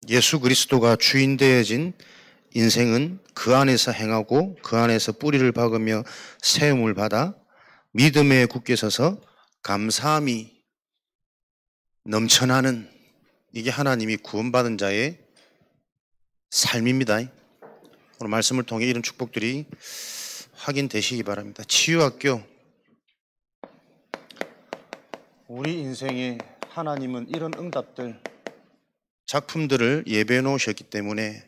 예수 그리스도가 주인 되어진 인생은 그 안에서 행하고 그 안에서 뿌리를 박으며 세움을 받아 믿음에 굳게 서서 감사함이 넘쳐나는, 이게 하나님이 구원받은 자의 삶입니다. 오늘 말씀을 통해 이런 축복들이 확인되시기 바랍니다. 치유학교, 우리 인생에 하나님은 이런 응답들, 작품들을 예배해 놓으셨기 때문에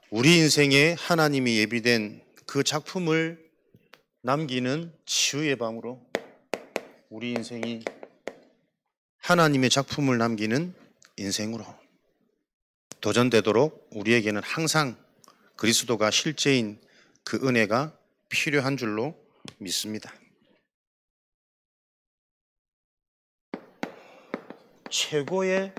우리 인생에 하나님이 예비된 그 작품을 남기는 치유의 밤으로 우리 인생이 하나님의 작품을 남기는 인생으로 도전되도록 우리에게는 항상 그리스도가 실제인 그 은혜가 필요한 줄로 믿습니다. 최고의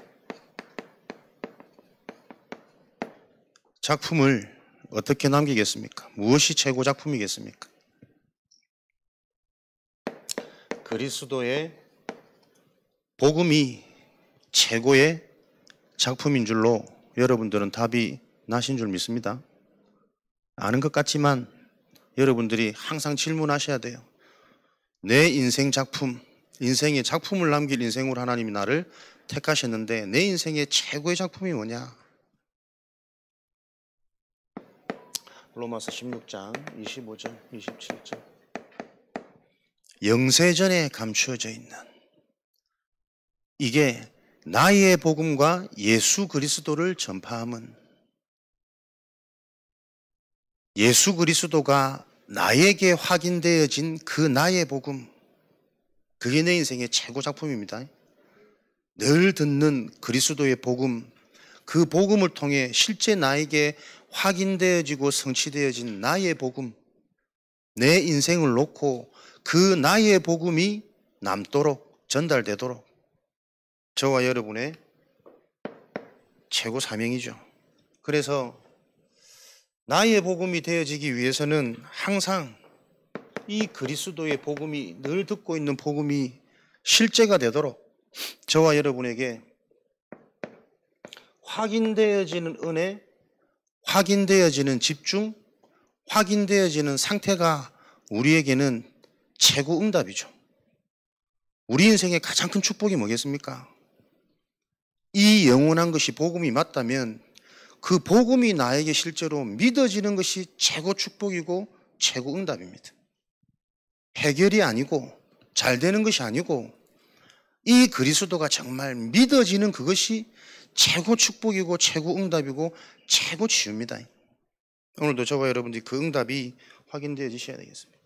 작품을 어떻게 남기겠습니까? 무엇이 최고 작품이겠습니까? 그리스도의 복음이 최고의 작품인 줄로 여러분들은 답이 나신 줄 믿습니다. 아는 것 같지만 여러분들이 항상 질문하셔야 돼요. 내 인생 작품, 인생의 작품을 남길 인생으로 하나님이 나를 택하셨는데 내 인생의 최고의 작품이 뭐냐? 로마서 16장 25절 27절, 영세전에 감추어져 있는, 이게 나의 복음과 예수 그리스도를 전파함은, 예수 그리스도가 나에게 확인되어진 그 나의 복음, 그게 내 인생의 최고 작품입니다. 늘 듣는 그리스도의 복음, 그 복음을 통해 실제 나에게 확인되어지고 성취되어진 나의 복음, 내 인생을 놓고 그 나의 복음이 남도록, 전달되도록 저와 여러분의 최고 사명이죠. 그래서 나의 복음이 되어지기 위해서는 항상 이 그리스도의 복음이, 늘 듣고 있는 복음이 실제가 되도록 저와 여러분에게 확인되어지는 은혜, 확인되어지는 집중, 확인되어지는 상태가 우리에게는 최고 응답이죠. 우리 인생의 가장 큰 축복이 뭐겠습니까? 이 영원한 것이 복음이 맞다면 그 복음이 나에게 실제로 믿어지는 것이 최고 축복이고 최고 응답입니다. 해결이 아니고 잘 되는 것이 아니고 이 그리스도가 정말 믿어지는 그것이 최고 축복이고 최고 응답이고 최고 치유입니다. 오늘도 저와 여러분들이 그 응답이 확인되어지셔야 되겠습니다.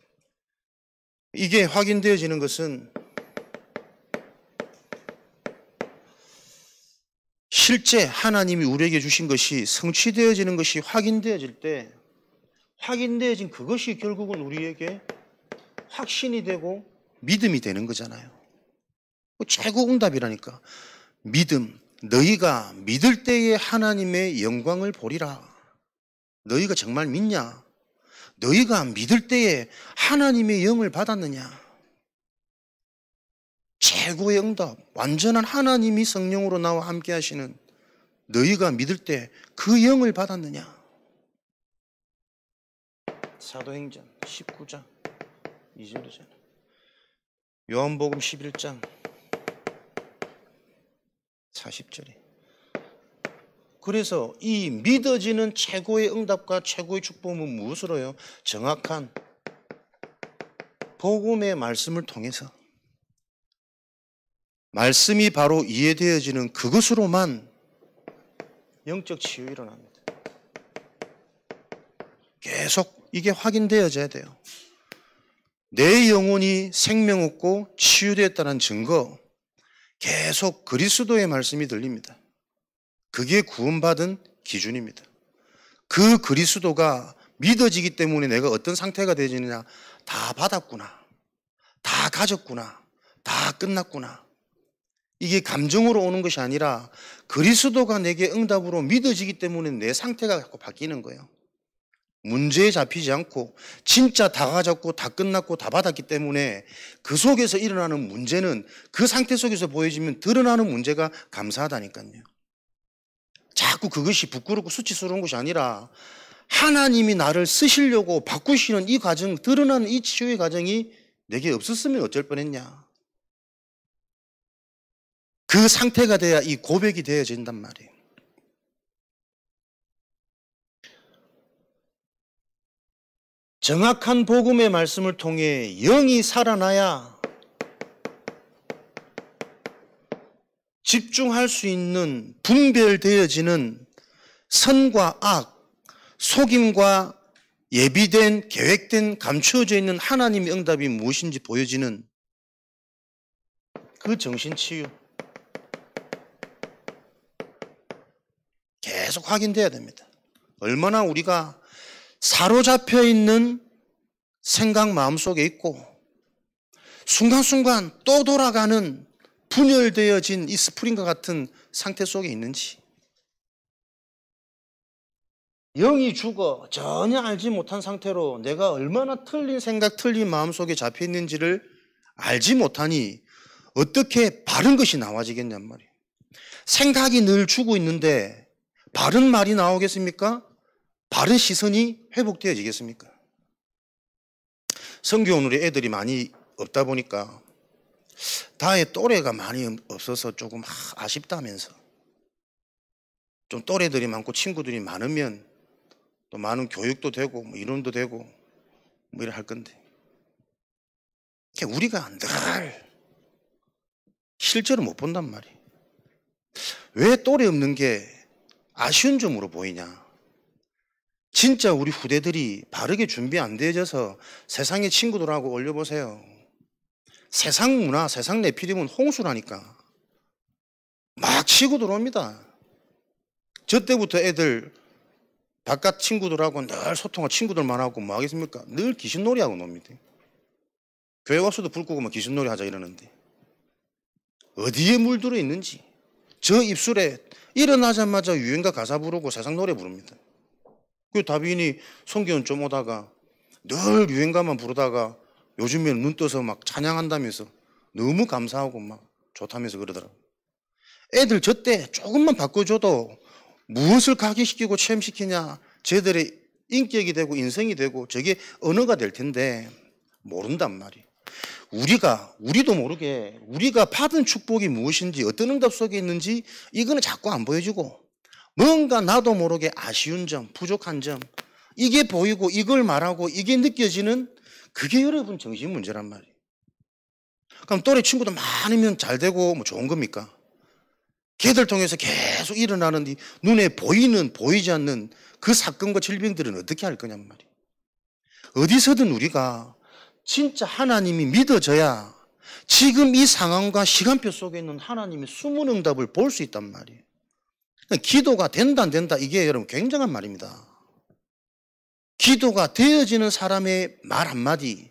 이게 확인되어지는 것은 실제 하나님이 우리에게 주신 것이 성취되어지는 것이 확인되어질 때, 확인되어진 그것이 결국은 우리에게 확신이 되고 믿음이 되는 거잖아요. 최고 응답이라니까. 믿음, 너희가 믿을 때에 하나님의 영광을 보리라. 너희가 정말 믿냐? 너희가 믿을 때에 하나님의 영을 받았느냐? 최고의 응답, 완전한 하나님이 성령으로 나와 함께 하시는, 너희가 믿을 때 그 영을 받았느냐? 사도행전 19장 2절이잖아요. 요한복음 11장 40절에. 그래서 이 믿어지는 최고의 응답과 최고의 축복은 무엇으로요? 정확한 복음의 말씀을 통해서, 말씀이 바로 이해되어지는 그것으로만 영적 치유 일어납니다. 계속 이게 확인되어져야 돼요. 내 영혼이 생명 얻고 치유되었다는 증거, 계속 그리스도의 말씀이 들립니다. 그게 구원받은 기준입니다. 그 그리스도가 믿어지기 때문에 내가 어떤 상태가 되어지느냐, 다 받았구나, 다 가졌구나, 다 끝났구나. 이게 감정으로 오는 것이 아니라 그리스도가 내게 응답으로 믿어지기 때문에 내 상태가 자꾸 바뀌는 거예요. 문제에 잡히지 않고 진짜 다 가졌고 다 끝났고 다 받았기 때문에 그 속에서 일어나는 문제는, 그 상태 속에서 보여지면 드러나는 문제가 감사하다니까요. 자꾸 그것이 부끄럽고 수치스러운 것이 아니라 하나님이 나를 쓰시려고 바꾸시는 이 과정, 드러나는 이 치유의 과정이 내게 없었으면 어쩔 뻔했냐. 그 상태가 돼야 이 고백이 되어진단 말이에요. 정확한 복음의 말씀을 통해 영이 살아나야 집중할 수 있는 분별되어지는 선과 악, 속임과 예비된, 계획된, 감추어져 있는 하나님의 응답이 무엇인지 보여지는 그 정신치유. 계속 확인돼야 됩니다. 얼마나 우리가 사로잡혀 있는 생각 마음속에 있고 순간순간 또 돌아가는 분열되어진 이 스프링과 같은 상태 속에 있는지. 영이 죽어 전혀 알지 못한 상태로 내가 얼마나 틀린 생각, 틀린 마음 속에 잡혀 있는지를 알지 못하니 어떻게 바른 것이 나와지겠냔 말이에요. 생각이 늘 죽어 있는데 바른 말이 나오겠습니까? 바른 시선이 회복되어지겠습니까? 성교오늘에 애들이 많이 없다 보니까 다의 또래가 많이 없어서 조금 아쉽다면서, 좀 또래들이 많고 친구들이 많으면 또 많은 교육도 되고 뭐 이론도 되고 뭐 이래 할 건데, 우리가 늘 실제로 못 본단 말이에요. 왜 또래 없는 게 아쉬운 점으로 보이냐? 진짜 우리 후대들이 바르게 준비 안 되어져서 세상의 친구들하고 올려보세요. 세상 문화, 세상 내피디면 홍수라니까. 막 치고 들어옵니다. 저 때부터 애들 바깥 친구들하고 늘 소통하고 친구들만 하고 뭐 하겠습니까? 늘 귀신놀이 하고 놉니다. 교회 와서도 불 끄고 막 귀신놀이 하자 이러는데 어디에 물들어 있는지. 저 입술에 일어나자마자 유행가 가사 부르고 세상 노래 부릅니다. 그 다빈이 성교원 좀 오다가 늘 유행가만 부르다가 요즘에는 눈 떠서 막 찬양한다면서 너무 감사하고 막 좋다면서 그러더라고요. 애들 저 때 조금만 바꿔줘도 무엇을 각인시키고 체험시키냐, 쟤들의 인격이 되고 인성이 되고 저게 언어가 될 텐데 모른단 말이에요. 우리도 모르게 우리가 받은 축복이 무엇인지, 어떤 응답 속에 있는지 이거는 자꾸 안 보여주고, 뭔가 나도 모르게 아쉬운 점, 부족한 점, 이게 보이고 이걸 말하고 이게 느껴지는 그게 여러분 정신 문제란 말이에요. 그럼 또래 친구도 많으면 잘 되고 뭐 좋은 겁니까? 걔들 통해서 계속 일어나는 눈에 보이는 보이지 않는 그 사건과 질병들은 어떻게 할 거냔 말이에요. 어디서든 우리가 진짜 하나님이 믿어져야 지금 이 상황과 시간표 속에 있는 하나님의 숨은 응답을 볼 수 있단 말이에요. 기도가 된다 안 된다, 이게 여러분 굉장한 말입니다. 기도가 되어지는 사람의 말 한마디,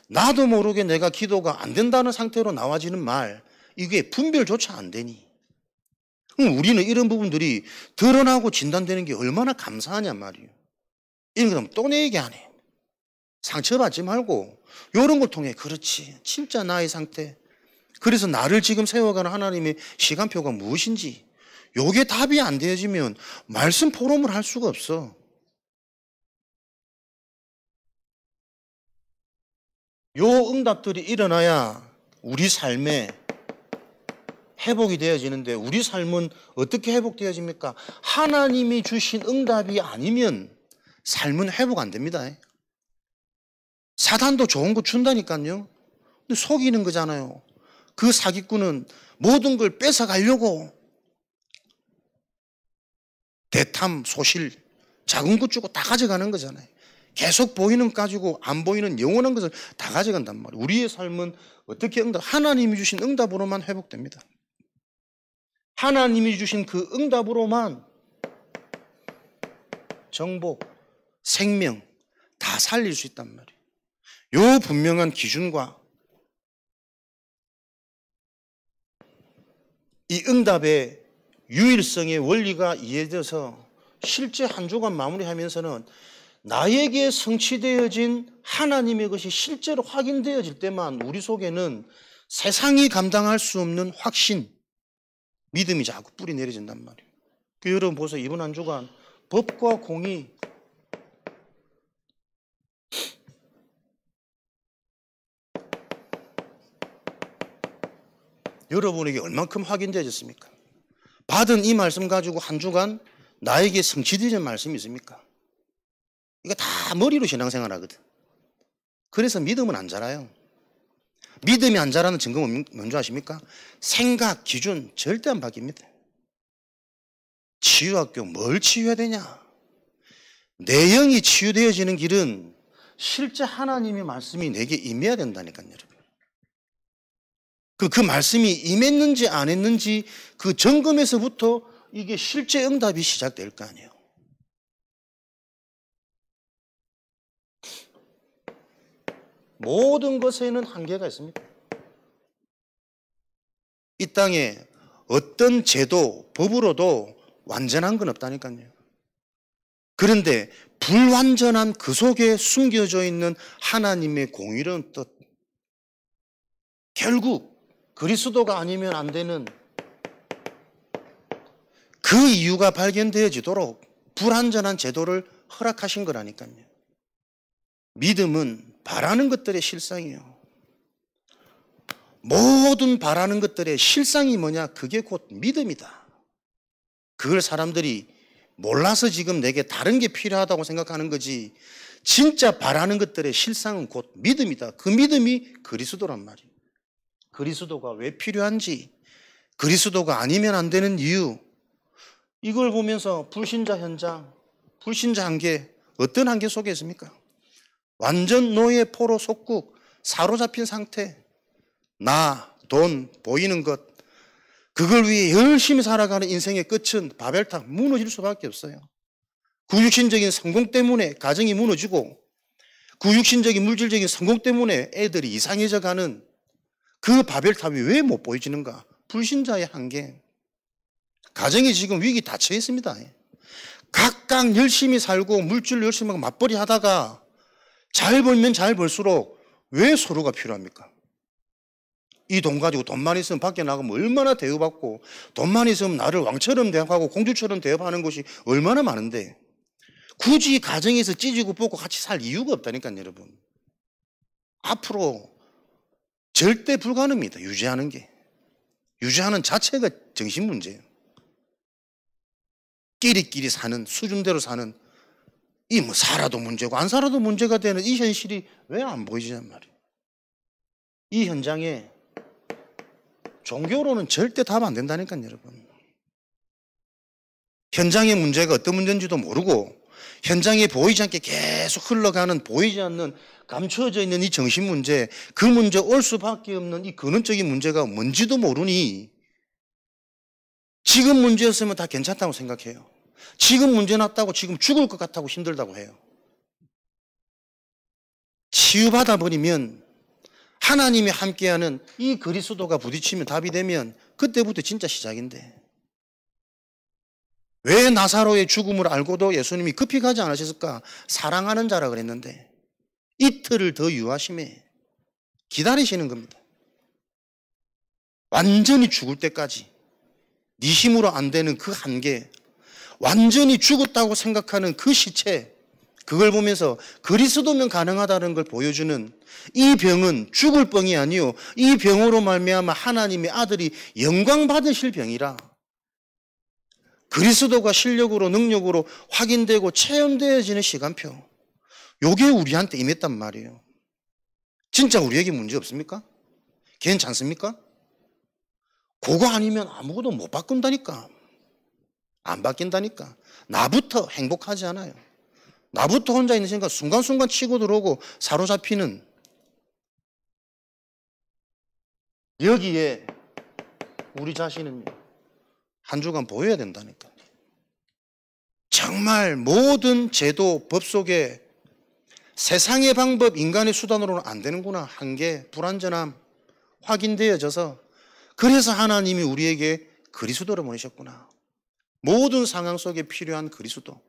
나도 모르게 내가 기도가 안 된다는 상태로 나와지는 말, 이게 분별조차 안 되니 우리는 이런 부분들이 드러나고 진단되는 게 얼마나 감사하냔 말이에요. 이런 거 하면 또 내 얘기 안 해. 상처받지 말고 이런 걸 통해, 그렇지, 진짜 나의 상태, 그래서 나를 지금 세워가는 하나님의 시간표가 무엇인지, 요게 답이 안 되어지면 말씀 포럼을 할 수가 없어. 요 응답들이 일어나야 우리 삶에 회복이 되어지는데, 우리 삶은 어떻게 회복되어집니까? 하나님이 주신 응답이 아니면 삶은 회복 안 됩니다. 사단도 좋은 거 준다니까요. 근데 속이는 거잖아요. 그 사기꾼은 모든 걸 뺏어가려고 대탐, 소실, 작은 것 주고 다 가져가는 거잖아요. 계속 보이는 것 가지고 안 보이는 영원한 것을 다 가져간단 말이에요. 우리의 삶은 어떻게 하나님이 주신 응답으로만 회복됩니다. 하나님이 주신 그 응답으로만 정복, 생명 다 살릴 수 있단 말이에요. 요 분명한 기준과 이 응답의 유일성의 원리가 이해돼서 실제 한 주간 마무리하면서는 나에게 성취되어진 하나님의 것이 실제로 확인되어질 때만 우리 속에는 세상이 감당할 수 없는 확신, 믿음이 자꾸 뿌리 내려진단 말이에요. 그 여러분 보세요. 이번 한 주간 법과 공의 여러분에게 얼만큼 확인되어졌습니까? 받은 이 말씀 가지고 한 주간 나에게 성취되는 말씀이 있습니까? 이거 다 머리로 신앙생활 하거든. 그래서 믿음은 안 자라요. 믿음이 안 자라는 증거는 뭔지 아십니까? 생각, 기준 절대 안 바뀝니다. 치유학교 뭘 치유해야 되냐? 내 영이 치유되어지는 길은 실제 하나님의 말씀이 내게 임해야 된다니까요, 여러분. 그 말씀이 임했는지 안 했는지 그 점검에서부터 이게 실제 응답이 시작될 거 아니에요. 모든 것에는 한계가 있습니다. 이 땅에 어떤 제도, 법으로도 완전한 건 없다니까요. 그런데 불완전한 그 속에 숨겨져 있는 하나님의 공의로운 뜻, 결국 그리스도가 아니면 안 되는 그 이유가 발견되어지도록 불완전한 제도를 허락하신 거라니까요. 믿음은 바라는 것들의 실상이에요. 모든 바라는 것들의 실상이 뭐냐? 그게 곧 믿음이다. 그걸 사람들이 몰라서 지금 내게 다른 게 필요하다고 생각하는 거지, 진짜 바라는 것들의 실상은 곧 믿음이다. 그 믿음이 그리스도란 말이에요. 그리스도가 왜 필요한지, 그리스도가 아니면 안 되는 이유, 이걸 보면서 불신자 현장, 불신자 한계, 어떤 한계 속에 있습니까? 완전 노예 포로 속국, 사로잡힌 상태, 나, 돈, 보이는 것, 그걸 위해 열심히 살아가는 인생의 끝은 바벨탑, 무너질 수밖에 없어요. 구육신적인 성공 때문에 가정이 무너지고, 구육신적인 물질적인 성공 때문에 애들이 이상해져 가는 그 바벨탑이 왜 못 보여지는가? 불신자의 한계. 가정이 지금 위기 닫혀 있습니다. 각각 열심히 살고 물질 열심히 하고 맞벌이 하다가 잘 벌면 잘 벌수록 왜 서로가 필요합니까? 이 돈 가지고 돈만 있으면 밖에 나가면 얼마나 대우받고, 돈만 있으면 나를 왕처럼 대하고 공주처럼 대접하는 것이 얼마나 많은데, 굳이 가정에서 찢고 뽑고 같이 살 이유가 없다니까요, 여러분. 앞으로 절대 불가능합니다. 유지하는 게. 유지하는 자체가 정신 문제예요. 끼리끼리 사는, 수준대로 사는, 이 뭐 살아도 문제고 안 살아도 문제가 되는 이 현실이 왜 안 보이지냔 말이에요. 이 현장에 종교로는 절대 답 안 된다니까요, 여러분. 현장의 문제가 어떤 문제인지도 모르고 현장에 보이지 않게 계속 흘러가는, 보이지 않는, 감추어져 있는 이 정신 문제, 그 문제 올 수밖에 없는 이 근원적인 문제가 뭔지도 모르니 지금 문제였으면 다 괜찮다고 생각해요. 지금 문제 났다고 지금 죽을 것 같다고 힘들다고 해요. 치유받아 버리면, 하나님이 함께하는 이 그리스도가 부딪히면, 답이 되면 그때부터 진짜 시작인데, 왜 나사로의 죽음을 알고도 예수님이 급히 가지 않으셨을까? 사랑하는 자라 그랬는데 이틀을 더 유하심에 기다리시는 겁니다. 완전히 죽을 때까지. 네 힘으로 안 되는 그 한계, 완전히 죽었다고 생각하는 그 시체, 그걸 보면서 그리스도면 가능하다는 걸 보여주는 이 병은 죽을 병이 아니요, 이 병으로 말미암아 하나님의 아들이 영광 받으실 병이라. 그리스도가 실력으로, 능력으로 확인되고 체험되어지는 시간표, 요게 우리한테 임했단 말이에요. 진짜 우리에게 문제 없습니까? 괜찮습니까? 그거 아니면 아무것도 못 바꾼다니까. 안 바뀐다니까. 나부터 행복하지 않아요. 나부터 혼자 있는 순간 순간순간 치고 들어오고 사로잡히는, 여기에 우리 자신은 한 주간 보여야 된다니까. 정말 모든 제도, 법 속에 세상의 방법, 인간의 수단으로는 안 되는구나. 한계, 불완전함 확인되어져서, 그래서 하나님이 우리에게 그리스도를 보내셨구나. 모든 상황 속에 필요한 그리스도.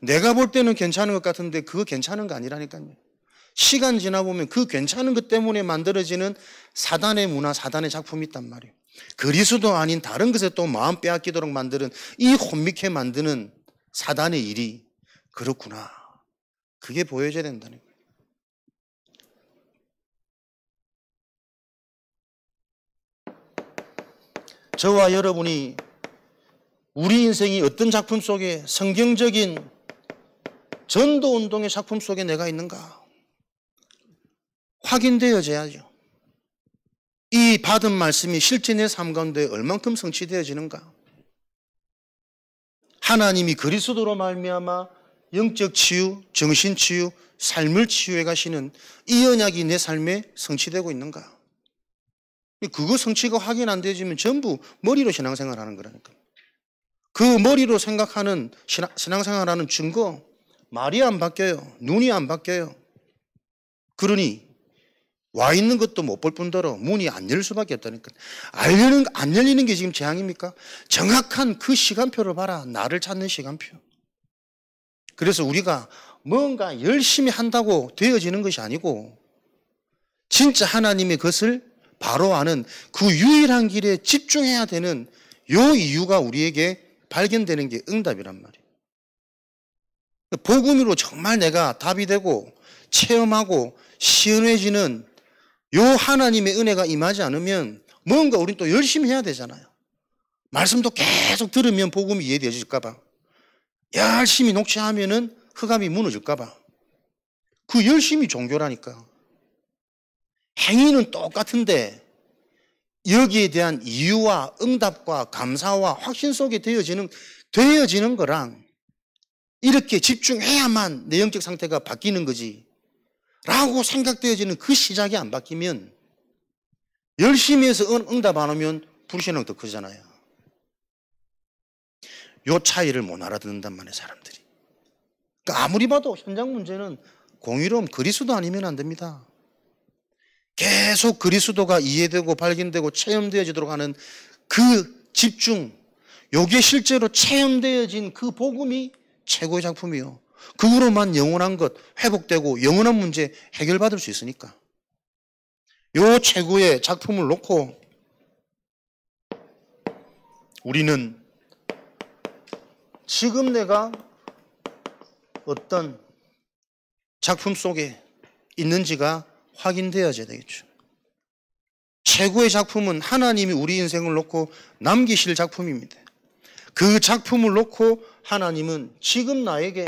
내가 볼 때는 괜찮은 것 같은데 그거 괜찮은 거 아니라니까요. 시간 지나보면 그 괜찮은 것 때문에 만들어지는 사단의 문화, 사단의 작품이 있단 말이에요. 그리스도 아닌 다른 것에 또 마음 빼앗기도록 만드는 이 혼미케 만드는 사단의 일이 그렇구나. 그게 보여져야 된다는 거예요. 저와 여러분이 우리 인생이 어떤 작품 속에 성경적인 전도운동의 작품 속에 내가 있는가 확인되어져야죠. 이 받은 말씀이 실제 내 삶 가운데 얼만큼 성취되어지는가. 하나님이 그리스도로 말미암아 영적 치유, 정신 치유, 삶을 치유해 가시는 이 언약이 내 삶에 성취되고 있는가. 그거 성취가 확인 안 되지면 전부 머리로 신앙생활 하는 거라니까. 그 머리로 생각하는 신앙생활하는 증거 말이 안 바뀌어요. 눈이 안 바뀌어요. 그러니 와 있는 것도 못 볼 뿐더러 문이 안 열릴 수밖에 없다니까. 안 열리는 게 지금 재앙입니까? 정확한 그 시간표를 봐라. 나를 찾는 시간표. 그래서 우리가 뭔가 열심히 한다고 되어지는 것이 아니고 진짜 하나님의 것을 바로 아는 그 유일한 길에 집중해야 되는 요 이유가 우리에게 발견되는 게 응답이란 말이에요. 복음으로 정말 내가 답이 되고 체험하고 시원해지는 요 하나님의 은혜가 임하지 않으면 뭔가 우린 또 열심히 해야 되잖아요. 말씀도 계속 들으면 복음이 이해되어질까 봐. 열심히 녹취하면은 흑암이 무너질까 봐. 그 열심히 종교라니까. 행위는 똑같은데 여기에 대한 이유와 응답과 감사와 확신 속에 되어지는 거랑 이렇게 집중해야만 내 영적 상태가 바뀌는 거지 라고 생각되어지는 그 시작이 안 바뀌면 열심히 해서 응답 안 오면 불신앙 더 크잖아요. 요 차이를 못 알아듣는단 말이에요, 사람들이. 그러니까 아무리 봐도 현장 문제는 공의로움 그리스도 아니면 안 됩니다. 계속 그리스도가 이해되고 발견되고 체험되어지도록 하는 그 집중, 요게 실제로 체험되어진 그 복음이 최고의 작품이요. 그거로만 영원한 것 회복되고 영원한 문제 해결받을 수 있으니까. 요 최고의 작품을 놓고 우리는 지금 내가 어떤 작품 속에 있는지가 확인되어져야 되겠죠. 최고의 작품은 하나님이 우리 인생을 놓고 남기실 작품입니다. 그 작품을 놓고 하나님은 지금 나에게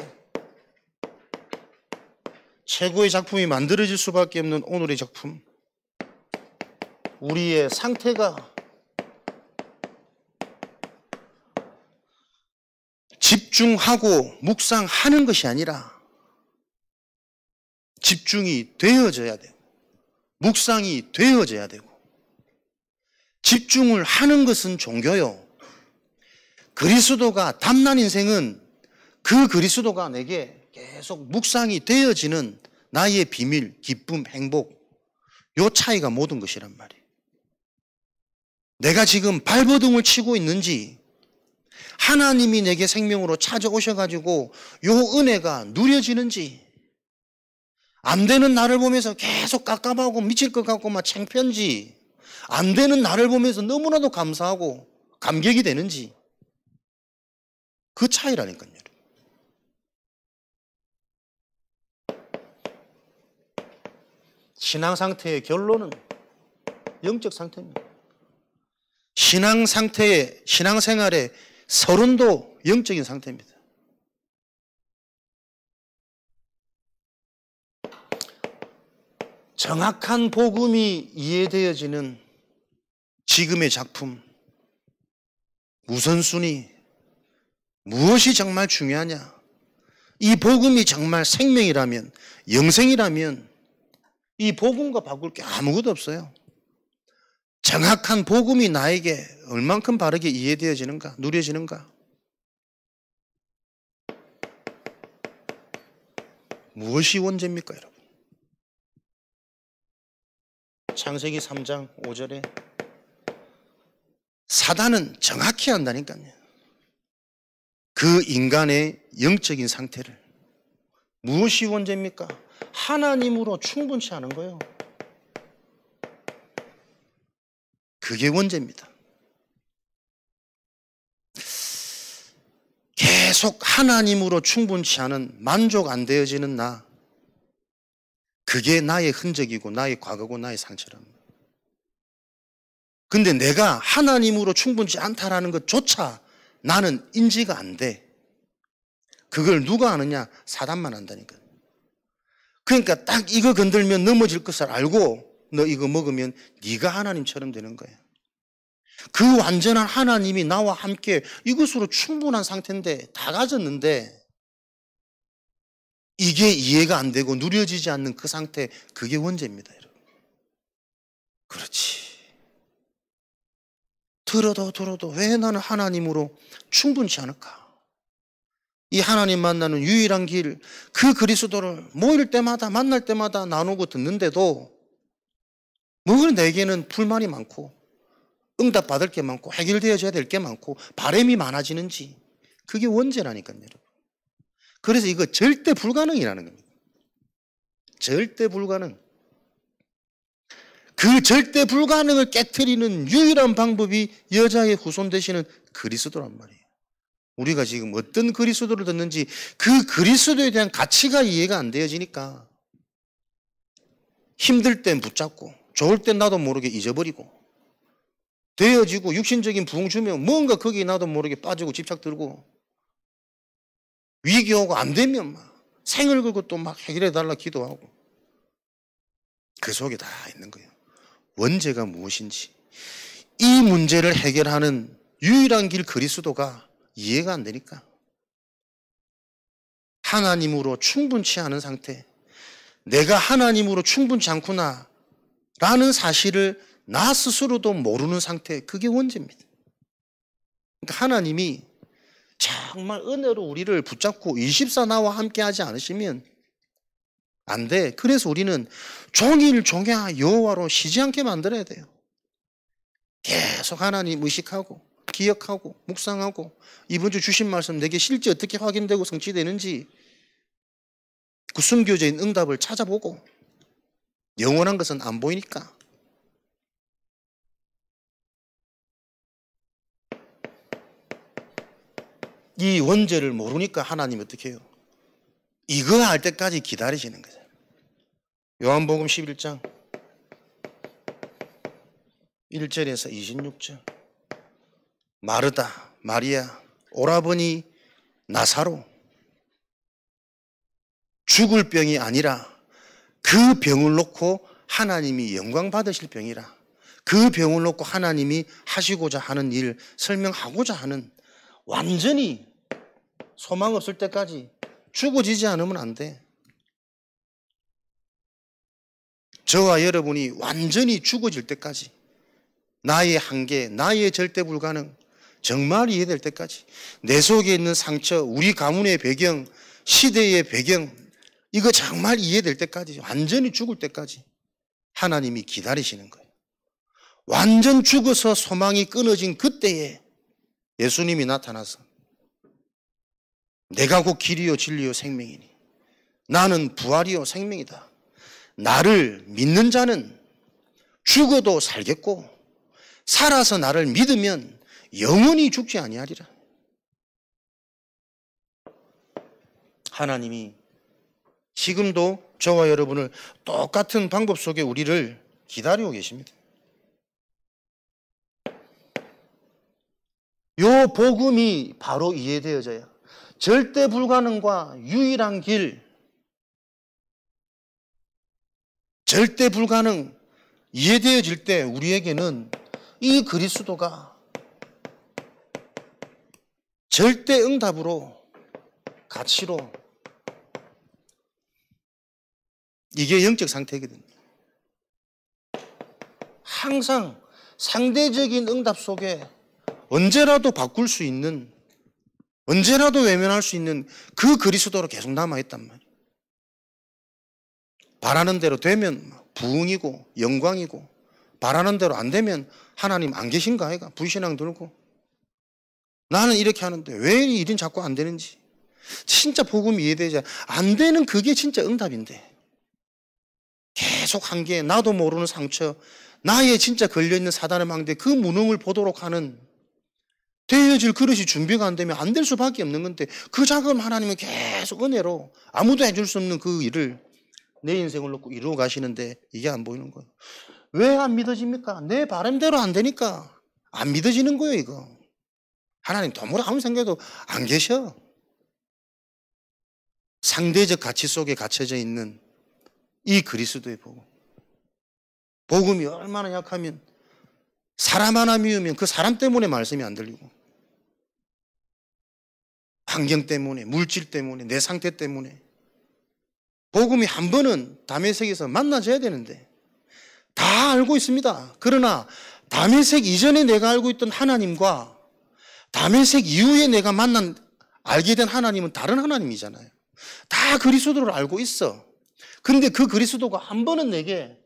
최고의 작품이 만들어질 수밖에 없는 오늘의 작품, 우리의 상태가 집중하고 묵상하는 것이 아니라 집중이 되어져야 돼요. 묵상이 되어져야 되고. 집중을 하는 것은 종교요. 그리스도가 담난 인생은 그 그리스도가 내게 계속 묵상이 되어지는 나의 비밀, 기쁨, 행복, 요 차이가 모든 것이란 말이에요. 내가 지금 발버둥을 치고 있는지 하나님이 내게 생명으로 찾아오셔가지고 요 은혜가 누려지는지, 안 되는 나를 보면서 계속 깝깝하고 미칠 것 같고 막 창피한지, 안 되는 나를 보면서 너무나도 감사하고 감격이 되는지, 그 차이라니까요. 신앙 상태의 결론은 영적 상태입니다. 신앙 상태의, 신앙생활의 서론도 영적인 상태입니다. 정확한 복음이 이해되어지는 지금의 작품, 우선순위, 무엇이 정말 중요하냐? 이 복음이 정말 생명이라면, 영생이라면 이 복음과 바꿀 게 아무것도 없어요. 정확한 복음이 나에게 얼만큼 바르게 이해되어지는가, 누려지는가? 무엇이 원죄입니까, 여러분? 창세기 3장 5절에 사단은 정확히 안다니까요. 그 인간의 영적인 상태를. 무엇이 원죄입니까? 하나님으로 충분치 않은 거예요. 그게 원죄입니다. 계속 하나님으로 충분치 않은 만족 안 되어지는 나, 그게 나의 흔적이고 나의 과거고 나의 상처랍니다. 근데 내가 하나님으로 충분치 않다라는 것조차 나는 인지가 안 돼. 그걸 누가 아느냐? 사단만 안다니까. 그러니까 딱 이거 건들면 넘어질 것을 알고 너 이거 먹으면 네가 하나님처럼 되는 거야. 그 완전한 하나님이 나와 함께 이것으로 충분한 상태인데 다 가졌는데 이게 이해가 안 되고 누려지지 않는 그 상태, 그게 원죄입니다, 여러분. 그렇지. 들어도 왜 나는 하나님으로 충분치 않을까? 이 하나님 만나는 유일한 길, 그 그리스도를 모일 때마다 만날 때마다 나누고 듣는데도 뭐 내게는 불만이 많고 응답받을 게 많고 해결되어져야 될 게 많고 바람이 많아지는지, 그게 원죄라니까요, 여러분. 그래서 이거 절대 불가능이라는 겁니다. 절대 불가능. 그 절대 불가능을 깨트리는 유일한 방법이 여자의 후손 되시는 그리스도란 말이에요. 우리가 지금 어떤 그리스도를 듣는지 그 그리스도에 대한 가치가 이해가 안 되어지니까 힘들 땐 붙잡고 좋을 땐 나도 모르게 잊어버리고 되어지고 육신적인 부흥 주면 뭔가 거기에 나도 모르게 빠지고 집착 들고 위기 오고 안 되면 막 생을 걸고 또 막 해결해 달라 기도하고, 그 속에 다 있는 거예요. 원죄가 무엇인지 이 문제를 해결하는 유일한 길 그리스도가 이해가 안 되니까 하나님으로 충분치 않은 상태, 내가 하나님으로 충분치 않구나 라는 사실을 나 스스로도 모르는 상태, 그게 원죄입니다. 그러니까 하나님이 정말 은혜로 우리를 붙잡고 24 나와 함께 하지 않으시면 안 돼. 그래서 우리는 종일 종야 여호와로 쉬지 않게 만들어야 돼요. 계속 하나님 의식하고 기억하고 묵상하고 이번 주 주신 말씀 내게 실제 어떻게 확인되고 성취되는지 그 숨겨져 있는 응답을 찾아보고, 영원한 것은 안 보이니까. 이 원죄를 모르니까 하나님이 어떻게 해요? 이거 할 때까지 기다리시는 거죠. 요한복음 11장 1절에서 26절. 마르다, 마리아, 오라버니 나사로, 죽을 병이 아니라 그 병을 놓고 하나님이 영광 받으실 병이라, 그 병을 놓고 하나님이 하시고자 하는 일 설명하고자 하는, 완전히 소망 없을 때까지 죽어지지 않으면 안 돼. 저와 여러분이 완전히 죽어질 때까지, 나의 한계, 나의 절대 불가능 정말 이해될 때까지, 내 속에 있는 상처, 우리 가문의 배경, 시대의 배경, 이거 정말 이해될 때까지, 완전히 죽을 때까지 하나님이 기다리시는 거예요. 완전 죽어서 소망이 끊어진 그때에 예수님이 나타나서 내가 곧 길이요 진리요 생명이니 나는 부활이요 생명이다. 나를 믿는 자는 죽어도 살겠고 살아서 나를 믿으면 영원히 죽지 아니하리라. 하나님이 지금도 저와 여러분을 똑같은 방법 속에 우리를 기다리고 계십니다. 요 복음이 바로 이해되어져야 절대 불가능과 유일한 길, 절대 불가능 이해되어질 때 우리에게는 이 그리스도가 절대 응답으로, 가치로, 이게 영적 상태거든요. 항상 상대적인 응답 속에 언제라도 바꿀 수 있는, 언제라도 외면할 수 있는 그 그리스도로 계속 남아있단 말이에요. 바라는 대로 되면 부흥이고 영광이고, 바라는 대로 안 되면 하나님 안 계신가 아이가 불신앙 들고, 나는 이렇게 하는데 왜 이 일은 자꾸 안 되는지, 진짜 복음이 이해되지 안 되는 그게 진짜 응답인데, 계속 한계, 나도 모르는 상처, 나의 진짜 걸려있는 사단의 망대, 그 무능을 보도록 하는 되어질 그릇이 준비가 안 되면 안 될 수밖에 없는 건데 그 작업을 하나님은 계속 은혜로 아무도 해줄 수 없는 그 일을 내 인생을 놓고 이루어 가시는데 이게 안 보이는 거예요. 왜 안 믿어집니까? 내 바람대로 안 되니까 안 믿어지는 거예요, 이거. 하나님 도무지 아무 생각도 안 계셔. 상대적 가치 속에 갇혀져 있는 이 그리스도의 복음. 복음이 얼마나 약하면 사람 하나 미우면 그 사람 때문에 말씀이 안 들리고 환경 때문에, 물질 때문에, 내 상태 때문에 복음이 한 번은 다메섹에서 만나줘야 되는데 다 알고 있습니다. 그러나 다메섹 이전에 내가 알고 있던 하나님과 다메섹 이후에 내가 알게 된 하나님은 다른 하나님이잖아요. 다 그리스도를 알고 있어. 근데 그 그리스도가 한 번은 내게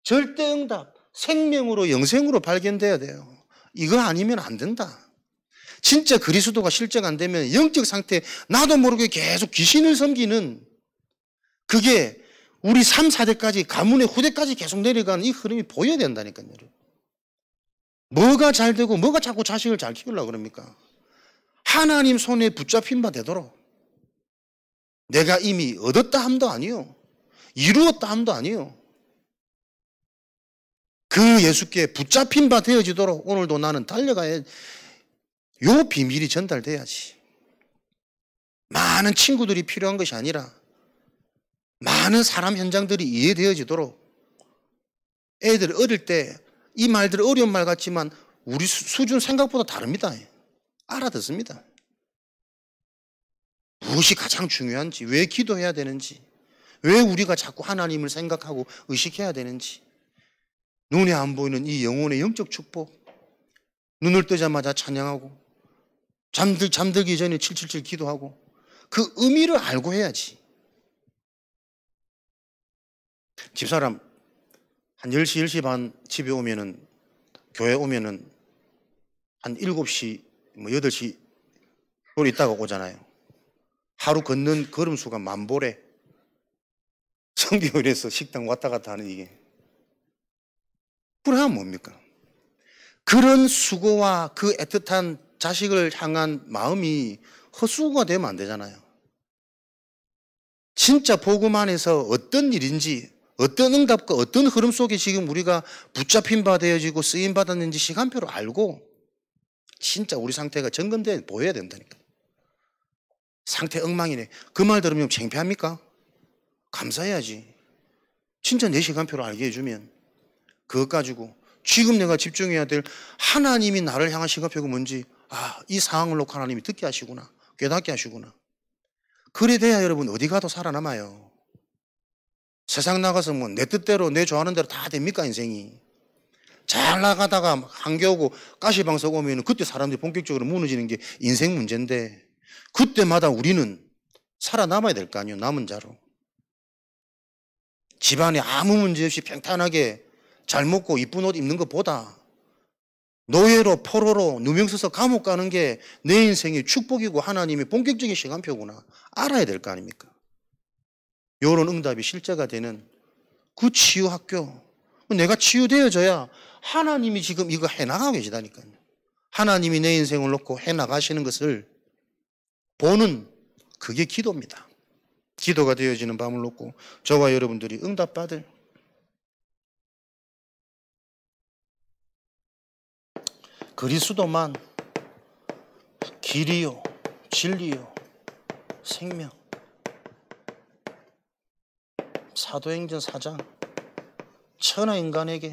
절대응답, 생명으로 영생으로 발견돼야 돼요. 이거 아니면 안 된다. 진짜 그리스도가 실제가 안 되면 영적 상태 나도 모르게 계속 귀신을 섬기는 그게 우리 3, 4대까지 가문의 후대까지 계속 내려가는 이 흐름이 보여야 된다니까요. 뭐가 잘 되고 뭐가 자꾸 자식을 잘 키우려고 그럽니까? 하나님 손에 붙잡힌 바 되도록 내가 이미 얻었다 함도 아니요. 이루었다 함도 아니요. 그 예수께 붙잡힌 바 되어지도록 오늘도 나는 달려가야 요 비밀이 전달돼야지. 많은 친구들이 필요한 것이 아니라 많은 사람 현장들이 이해되어지도록 애들 어릴 때 이 말들 어려운 말 같지만 우리 수준 생각보다 다릅니다. 알아듣습니다. 무엇이 가장 중요한지, 왜 기도해야 되는지, 왜 우리가 자꾸 하나님을 생각하고 의식해야 되는지, 눈에 안 보이는 이 영혼의 영적 축복, 눈을 뜨자마자 찬양하고 잠들기 전에 777 기도하고 그 의미를 알고 해야지. 집사람 한 10시, 10시 반 집에 오면은 교회 오면은 한 7시, 8시 또 있다가 오잖아요. 하루 걷는 걸음수가 10,000보래. 성경에서 식당 왔다 갔다 하는 이게. 그러면 뭡니까? 그런 수고와 그 애틋한 자식을 향한 마음이 헛수고가 되면 안 되잖아요. 진짜 복음 안에서 어떤 일인지, 어떤 응답과 어떤 흐름 속에 지금 우리가 붙잡힌 바 되어지고 쓰임 받았는지 시간표를 알고 진짜 우리 상태가 점검돼 보여야 된다니까. 상태 엉망이네. 그 말 들으면 창피합니까? 감사해야지. 진짜 내 시간표를 알게 해주면 그것 가지고 지금 내가 집중해야 될 하나님이 나를 향한 시간표가 뭔지, 이 상황을 놓고 하나님이 듣게 하시구나, 깨닫게 하시구나. 그래 돼야 여러분 어디 가도 살아남아요. 세상 나가서 뭐 내 뜻대로 내 좋아하는 대로 다 됩니까? 인생이 잘 나가다가 한계 오고 가시방석 오면 그때 사람들이 본격적으로 무너지는 게 인생 문제인데, 그때마다 우리는 살아남아야 될 거 아니에요. 남은 자로 집안에 아무 문제 없이 평탄하게 잘 먹고 이쁜 옷 입는 것보다 노예로 포로로 누명 써서 감옥 가는 게 내 인생의 축복이고 하나님의 본격적인 시간표구나 알아야 될 거 아닙니까? 이런 응답이 실제가 되는 그 치유학교, 내가 치유되어져야 하나님이 지금 이거 해나가고 계시다니까요. 하나님이 내 인생을 놓고 해나가시는 것을 보는 그게 기도입니다. 기도가 되어지는 밤을 놓고 저와 여러분들이 응답받을 그리스도만 길이요 진리요 생명. 사도행전 4장 천하 인간에게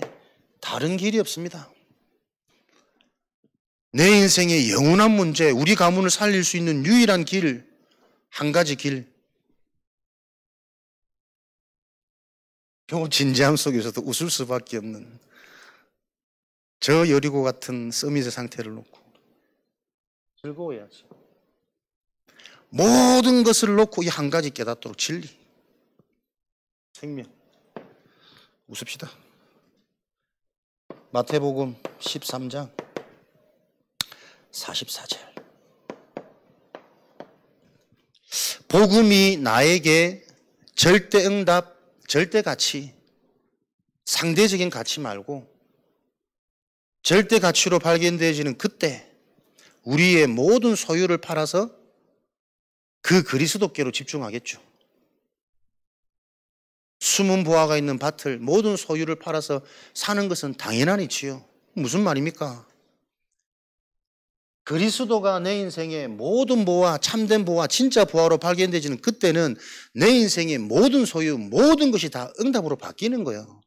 다른 길이 없습니다. 내 인생의 영원한 문제, 우리 가문을 살릴 수 있는 유일한 길, 한 가지 길. 요 진지함 속에서도 웃을 수밖에 없는 저 여리고 같은 서밋의 상태를 놓고 즐거워야지. 모든 것을 놓고 이 한 가지 깨닫도록 진리, 생명. 웃읍시다. 마태복음 13장 44절. 복음이 나에게 절대 응답, 절대 가치, 상대적인 가치 말고 절대 가치로 발견되어지는 그때 우리의 모든 소유를 팔아서 그 그리스도께로 집중하겠죠. 숨은 보화가 있는 밭을 모든 소유를 팔아서 사는 것은 당연한 이치요. 무슨 말입니까? 그리스도가 내 인생의 모든 보화, 참된 보화, 진짜 보화로 발견되지는 그때는 내 인생의 모든 소유, 모든 것이 다 응답으로 바뀌는 거예요.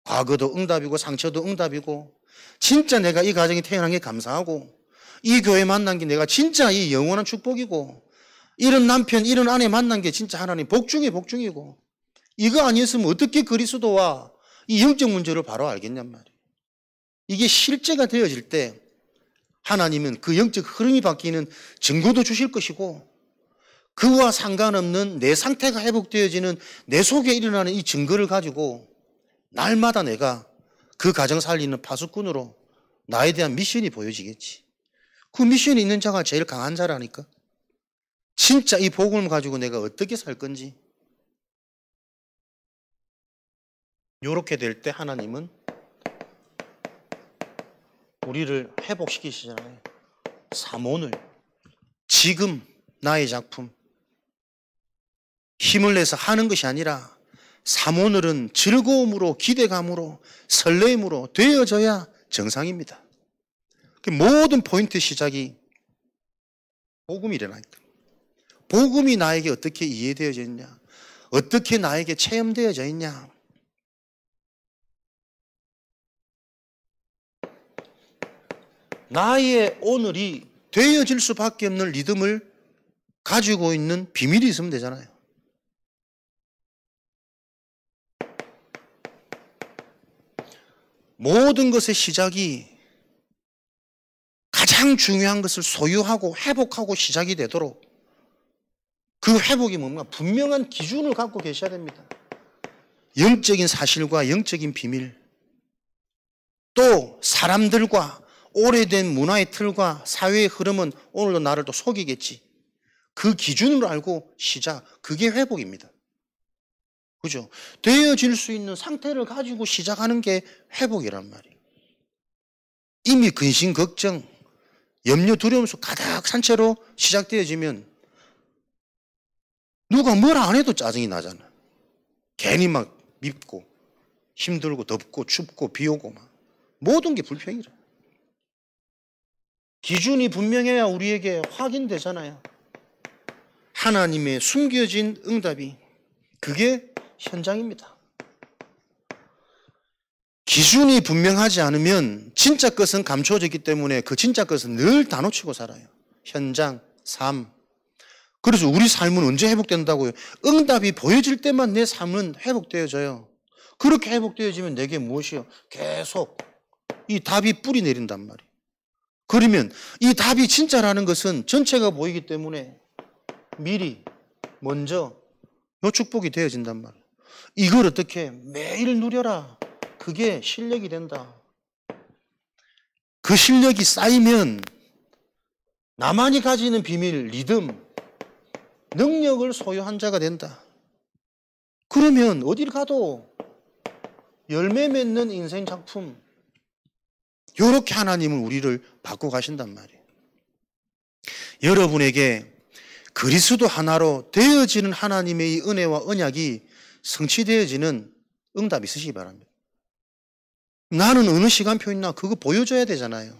과거도 응답이고 상처도 응답이고 진짜 내가 이 가정에 태어난 게 감사하고 이 교회 만난 게 내가 진짜 이 영원한 축복이고 이런 남편, 이런 아내 만난 게 진짜 하나님 복 중에 복 중이고 이거 아니었으면 어떻게 그리스도와 이 영적 문제를 바로 알겠냔 말이에요. 이게 실제가 되어질 때 하나님은 그 영적 흐름이 바뀌는 증거도 주실 것이고 그와 상관없는 내 상태가 회복되어지는 내 속에 일어나는 이 증거를 가지고 날마다 내가 그 가정 살리는 파수꾼으로 나에 대한 미션이 보여지겠지. 그 미션이 있는 자가 제일 강한 자라니까. 진짜 이 복음을 가지고 내가 어떻게 살 건지. 이렇게 될 때 하나님은 우리를 회복시키시잖아요. 사모늘, 지금 나의 작품, 힘을 내서 하는 것이 아니라 사모늘은 즐거움으로, 기대감으로, 설레임으로 되어져야 정상입니다. 모든 포인트 시작이 복음이라니까. 복음이 나에게 어떻게 이해되어져 있냐, 어떻게 나에게 체험되어져 있냐. 나의 오늘이 되어질 수밖에 없는 리듬을 가지고 있는 비밀이 있으면 되잖아요. 모든 것의 시작이 가장 중요한 것을 소유하고 회복하고 시작이 되도록 그 회복이 뭔가 분명한 기준을 갖고 계셔야 됩니다. 영적인 사실과 영적인 비밀, 또 사람들과 오래된 문화의 틀과 사회의 흐름은 오늘도 나를 또 속이겠지. 그 기준으로 알고 시작, 그게 회복입니다. 그죠? 되어질 수 있는 상태를 가지고 시작하는 게 회복이란 말이에요. 이미 근심, 걱정, 염려, 두려움 속 가득 산 채로 시작되어지면 누가 뭘 안 해도 짜증이 나잖아. 괜히 막 밉고 힘들고 덥고 춥고 비 오고 막 모든 게 불평이라. 기준이 분명해야 우리에게 확인되잖아요. 하나님의 숨겨진 응답이 그게 현장입니다. 기준이 분명하지 않으면 진짜 것은 감춰졌기 때문에 그 진짜 것은 늘 다 놓치고 살아요. 현장, 삶. 그래서 우리 삶은 언제 회복된다고요? 응답이 보여질 때만 내 삶은 회복되어져요. 그렇게 회복되어지면 내게 무엇이요? 계속 이 답이 뿌리 내린단 말이에요. 그러면 이 답이 진짜라는 것은 전체가 보이기 때문에 미리 먼저 요 축복이 되어진단 말이에요. 이걸 어떻게 매일 누려라. 그게 실력이 된다. 그 실력이 쌓이면 나만이 가지는 비밀, 리듬, 능력을 소유한 자가 된다. 그러면 어딜 가도 열매 맺는 인생 작품, 이렇게 하나님은 우리를 바꿔 가신단 말이에요. 여러분에게 그리스도 하나로 되어지는 하나님의 이 은혜와 언약이 성취되어지는 응답이 있으시기 바랍니다. 나는 어느 시간표 있나 그거 보여줘야 되잖아요.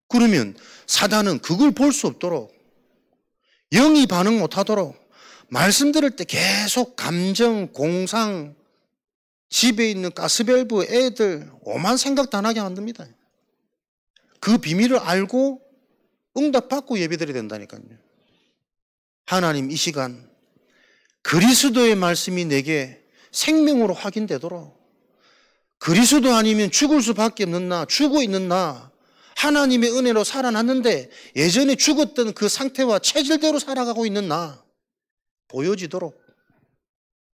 그러면 사단은 그걸 볼 수 없도록, 영이 반응 못하도록 말씀 들을 때 계속 감정, 공상, 집에 있는 가스밸브 애들 오만 생각 다 나게 만듭니다. 그 비밀을 알고 응답받고 예배드려야 된다니까요. 하나님, 이 시간 그리스도의 말씀이 내게 생명으로 확인되도록, 그리스도 아니면 죽을 수밖에 없는 나, 죽어 있는 나, 하나님의 은혜로 살아났는데 예전에 죽었던 그 상태와 체질대로 살아가고 있는 나 보여지도록,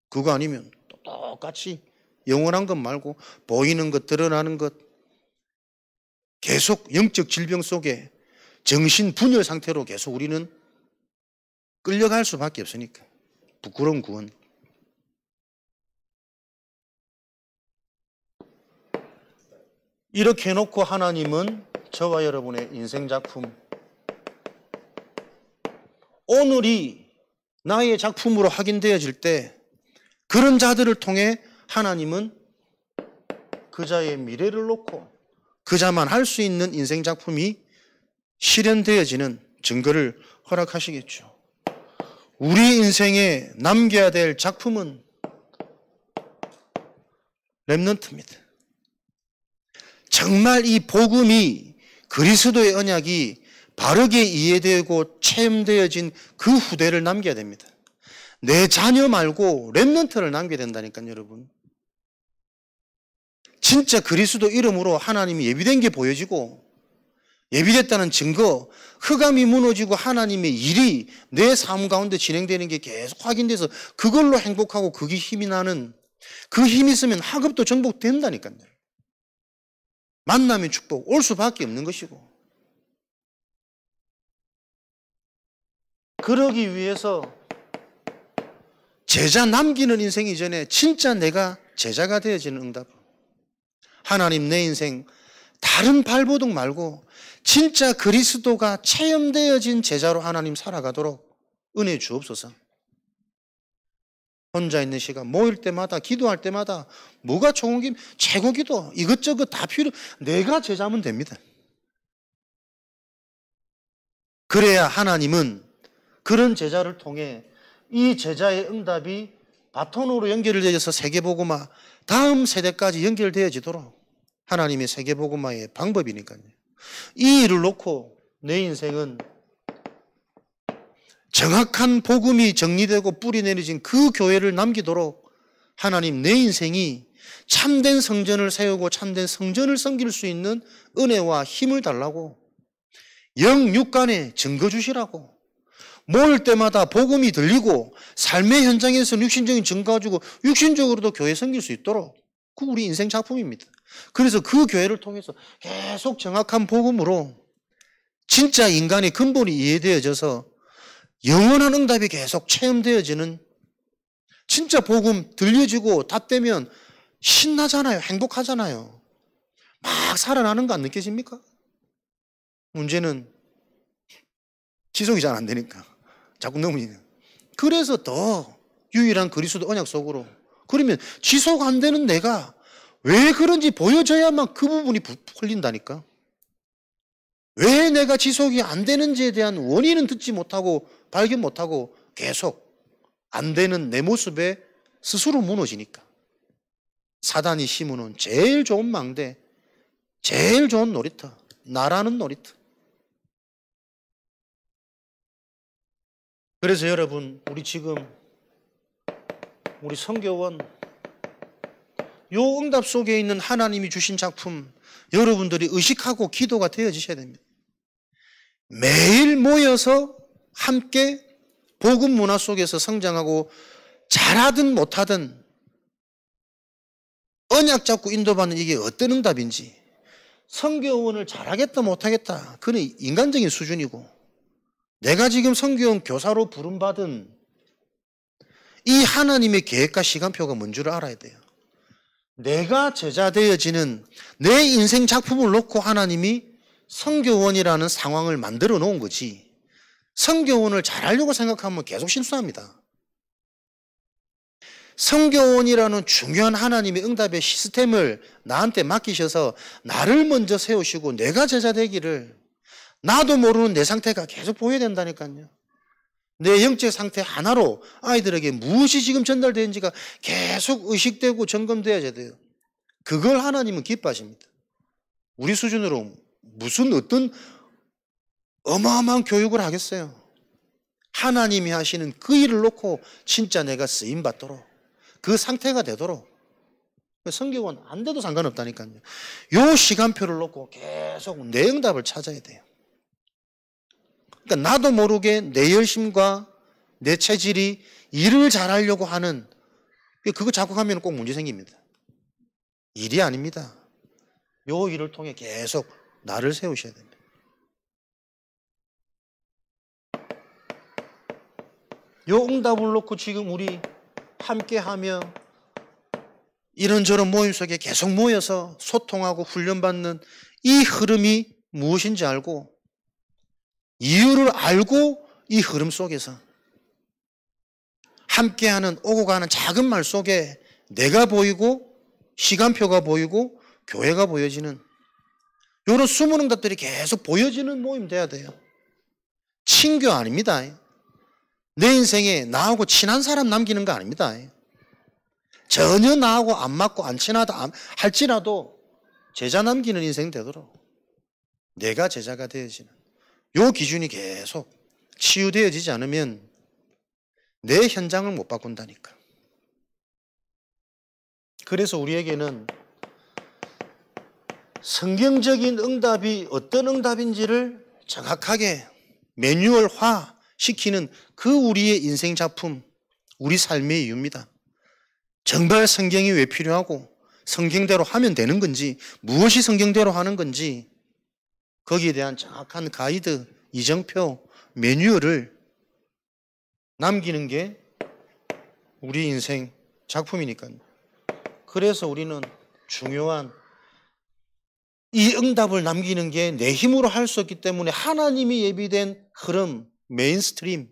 그거 아니면 똑같이 영원한 것 말고 보이는 것, 드러나는 것, 계속 영적 질병 속에 정신 분열 상태로 계속 우리는 끌려갈 수밖에 없으니까. 부끄러운 구원. 이렇게 해놓고 하나님은 저와 여러분의 인생 작품, 오늘이 나의 작품으로 확인되어질 때 그런 자들을 통해 하나님은 그 자의 미래를 놓고 그 자만 할 수 있는 인생 작품이 실현되어지는 증거를 허락하시겠죠. 우리 인생에 남겨야 될 작품은 렘넌트입니다. 정말 이 복음이, 그리스도의 언약이 바르게 이해되고 체험되어진 그 후대를 남겨야 됩니다. 내 자녀 말고 렘넌트를 남겨야 된다니까요, 여러분. 진짜 그리스도 이름으로 하나님이 예비된 게 보여지고 예비됐다는 증거, 흑암이 무너지고 하나님의 일이 내 삶 가운데 진행되는 게 계속 확인돼서 그걸로 행복하고 그게 힘이 나는, 그 힘이 있으면 학업도 정복된다니까요. 만남의 축복 올 수밖에 없는 것이고, 그러기 위해서 제자 남기는 인생 이전에 진짜 내가 제자가 되어지는 응답, 하나님 내 인생 다른 발버둥 말고 진짜 그리스도가 체험되어진 제자로 하나님 살아가도록 은혜 주옵소서. 혼자 있는 시간, 모일 때마다, 기도할 때마다 뭐가 좋은 게 최고 기도, 이것저것 다 필요, 내가 제자면 됩니다. 그래야 하나님은 그런 제자를 통해 이 제자의 응답이 바톤으로 연결되어서 세계복음화 다음 세대까지 연결되어지도록 하나님의 세계복음화의 방법이니까요. 이 일을 놓고 내 인생은 정확한 복음이 정리되고 뿌리 내려진 그 교회를 남기도록 하나님 내 인생이 참된 성전을 세우고 참된 성전을 섬길 수 있는 은혜와 힘을 달라고, 영육간에 증거 주시라고, 모일 때마다 복음이 들리고 삶의 현장에서 육신적인 증거 가지고 육신적으로도 교회 섬길 수 있도록, 그 우리 인생 작품입니다. 그래서 그 교회를 통해서 계속 정확한 복음으로 진짜 인간의 근본이 이해되어져서 영원한 응답이 계속 체험되어지는, 진짜 복음 들려지고 답되면 신나잖아요. 행복하잖아요. 막 살아나는 거 안 느껴집니까? 문제는 지속이 잘 안 되니까 자꾸 넘으니까. 그래서 더 유일한 그리스도 언약 속으로, 그러면 지속 안 되는 내가 왜 그런지 보여줘야만 그 부분이 풀린다니까. 왜 내가 지속이 안 되는지에 대한 원인은 듣지 못하고 발견 못하고 계속 안 되는 내 모습에 스스로 무너지니까. 사단이 심어놓은 제일 좋은 망대, 제일 좋은 놀이터, 나라는 놀이터. 그래서 여러분, 우리 지금 우리 선교원 요 응답 속에 있는 하나님이 주신 작품, 여러분들이 의식하고 기도가 되어지셔야 됩니다. 매일 모여서 함께 복음 문화 속에서 성장하고 잘하든 못하든 언약 잡고 인도받는 이게 어떤 응답인지, 선교원을 잘하겠다 못하겠다 그건 인간적인 수준이고, 내가 지금 선교원 교사로 부름받은 이 하나님의 계획과 시간표가 뭔 줄 알아야 돼요. 내가 제자 되어지는 내 인생 작품을 놓고 하나님이 선교원이라는 상황을 만들어 놓은 거지, 선교원을 잘하려고 생각하면 계속 실수합니다. 선교원이라는 중요한 하나님의 응답의 시스템을 나한테 맡기셔서 나를 먼저 세우시고 내가 제자 되기를, 나도 모르는 내 상태가 계속 보여야 된다니까요. 내 영적 상태 하나로 아이들에게 무엇이 지금 전달되는지가 계속 의식되고 점검되어야 돼요. 그걸 하나님은 기뻐하십니다. 우리 수준으로 무슨 어떤 어마어마한 교육을 하겠어요. 하나님이 하시는 그 일을 놓고 진짜 내가 쓰임받도록, 그 상태가 되도록. 선교원 안 돼도 상관없다니까요. 요 시간표를 놓고 계속 내 응답을 찾아야 돼요. 그러니까 나도 모르게 내 열심과 내 체질이 일을 잘하려고 하는, 그거 자꾸 하면 꼭 문제 생깁니다. 일이 아닙니다. 요 일을 통해 계속 나를 세우셔야 됩니다. 요 응답을 놓고 지금 우리 함께하며 이런저런 모임 속에 계속 모여서 소통하고 훈련받는 이 흐름이 무엇인지 알고 이유를 알고 이 흐름 속에서 함께하는 오고 가는 작은 말 속에 내가 보이고 시간표가 보이고 교회가 보여지는 이런 숨은 응답들이 계속 보여지는 모임 돼야 돼요. 친교 아닙니다. 내 인생에 나하고 친한 사람 남기는 거 아닙니다. 전혀 나하고 안 맞고 안 친하다 할지라도 제자 남기는 인생 되도록 내가 제자가 되어지는 요 기준이 계속 치유되어지지 않으면 내 현장을 못 바꾼다니까. 그래서 우리에게는 성경적인 응답이 어떤 응답인지를 정확하게 매뉴얼화 시키는 그 우리의 인생 작품, 우리 삶의 이유입니다. 정말 성경이 왜 필요하고 성경대로 하면 되는 건지 무엇이 성경대로 하는 건지 거기에 대한 정확한 가이드, 이정표, 매뉴얼을 남기는 게 우리 인생 작품이니까요. 그래서 우리는 중요한 이 응답을 남기는 게 내 힘으로 할 수 없기 때문에 하나님이 예비된 흐름, 메인스트림,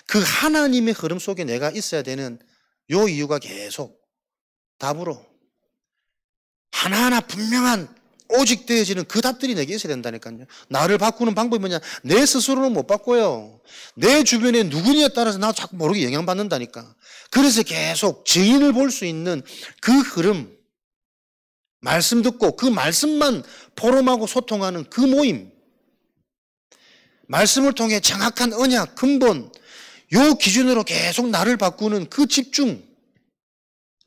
그 하나님의 흐름 속에 내가 있어야 되는 요 이유가 계속 답으로 하나하나 분명한 오직 되어지는 그 답들이 내게 있어야 된다니까요. 나를 바꾸는 방법이 뭐냐? 내 스스로는 못 바꿔요. 내 주변에 누구냐에 따라서 나도 자꾸 모르게 영향받는다니까. 그래서 계속 증인을 볼 수 있는 그 흐름, 말씀 듣고 그 말씀만 포럼하고 소통하는 그 모임, 말씀을 통해 정확한 언약, 근본, 요 기준으로 계속 나를 바꾸는 그 집중,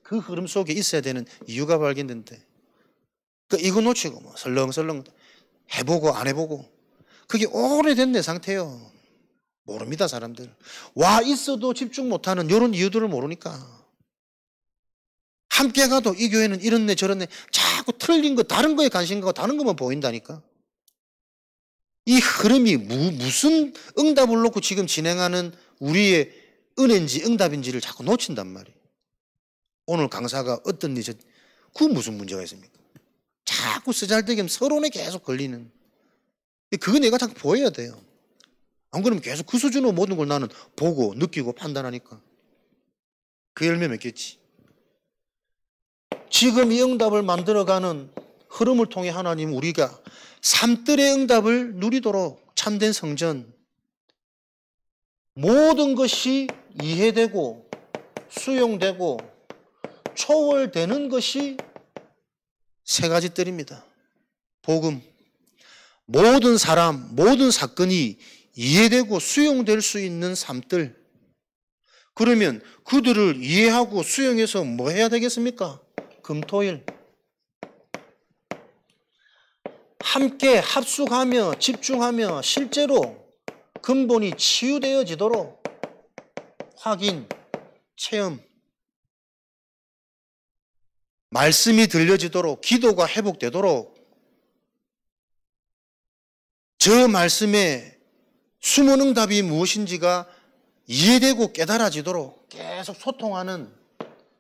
그 흐름 속에 있어야 되는 이유가 발견된대. 이거 놓치고 뭐 설렁설렁 해보고 안 해보고 그게 오래된 내 상태예요. 모릅니다, 사람들. 와 있어도 집중 못하는 이런 이유들을 모르니까. 함께 가도 이 교회는 이런 애 저런 애 자꾸 틀린 거 다른 거에 관심 가고 다른 것만 보인다니까. 이 흐름이 무슨 응답을 놓고 지금 진행하는 우리의 은혜인지 응답인지를 자꾸 놓친단 말이에요. 오늘 강사가 어떤 일이 그 무슨 문제가 있습니까? 자꾸 쓰잘데기 서론에 계속 걸리는. 그거 내가 자꾸 보여야 돼요. 안 그러면 계속 그 수준으로 모든 걸 나는 보고 느끼고 판단하니까 그 열매 맺겠지. 지금 이 응답을 만들어가는 흐름을 통해 하나님 우리가 삶들의 응답을 누리도록 참된 성전, 모든 것이 이해되고 수용되고 초월되는 것이 세 가지 뜰입니다. 복음, 모든 사람, 모든 사건이 이해되고 수용될 수 있는 삶들. 그러면 그들을 이해하고 수용해서 뭐 해야 되겠습니까? 금토일 함께 합숙하며 집중하며 실제로 근본이 치유되어지도록 확인, 체험, 말씀이 들려지도록 기도가 회복되도록 저 말씀의 숨은 응답이 무엇인지가 이해되고 깨달아지도록 계속 소통하는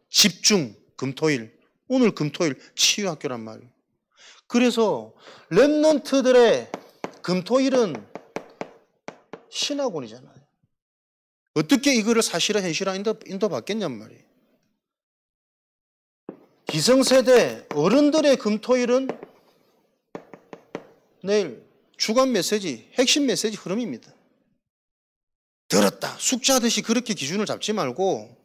집중, 금토일. 오늘 금토일 치유학교란 말이에요. 그래서 렘넌트들의 금토일은 신학원이잖아요. 어떻게 이거를 사실화 현실화 인도받겠냔 말이에요. 기성세대 어른들의 금토일은 내일 주간 메시지, 핵심 메시지 흐름입니다. 들었다, 숙자듯이 그렇게 기준을 잡지 말고